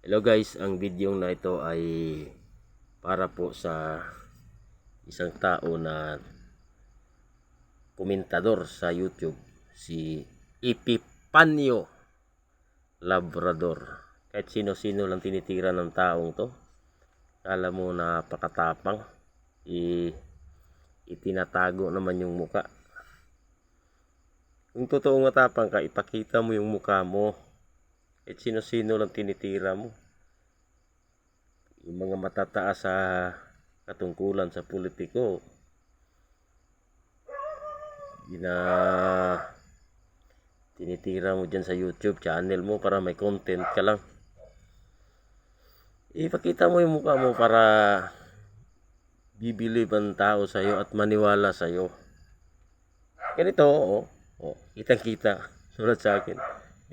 Hello guys, ang video na ito ay para po sa isang tao na komentador sa YouTube, si Epipanyo Labrador. Kahit sino-sino lang tinitira ng taong to. Kala mo napakatapang, itinatago naman yung muka. Kung totoo matapang ka, ipakita mo yung muka mo. Kahit sino-sino lang tinitira mo. Yung mga matataas sa katungkulan sa politiko, tinitira mo dyan sa YouTube channel mo para may content ka lang. Ipakita mo yung mukha mo para bibili ang tao sa'yo at maniwala sa'yo. Ganito, kitang-kita. Sulat sa akin.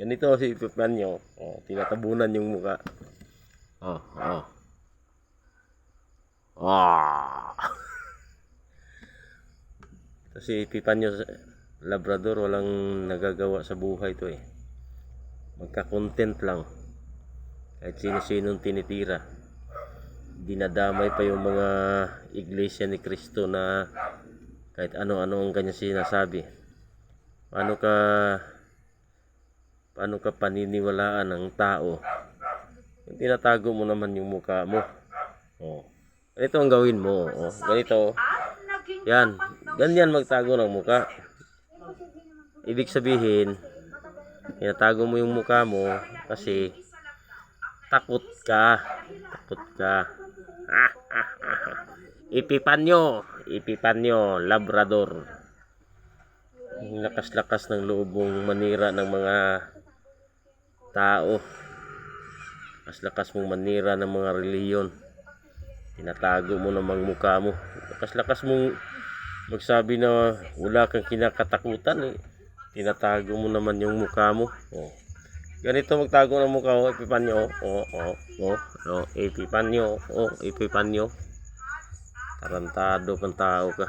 Ganito si Epipanyo, tinatabunan yung mukha. Kasi Epipanyo Labrador, walang nagagawa sa buhay to eh. Magka-content lang. Kahit sino-sinong tinitira. Dinadamay pa yung mga iglesia ni Cristo na kahit ano-ano ang kanya sinasabi. Paano ka paniniwalaan ng tao? Tinatago mo naman yung mukha mo. Ganito ang gawin mo. Ganito. Yan. Ganyan magtago ng mukha. Ibig sabihin, tinatago mo yung mukha mo kasi takot ka. Takot ka. Epipanyo Labrador. Lakas-lakas ng loob mong manira ng mga tao. Lakas-lakas mong manira ng mga reliyon. Tinatago mo namang mukha mo. Lakas-lakas mong magsabi na wala kang kinakatakutan eh. Tinatago mo naman yung mukha mo. Ganito magtago ng mukha mo, Epipanyo. Epipanyo. Tarantado kang tao ka.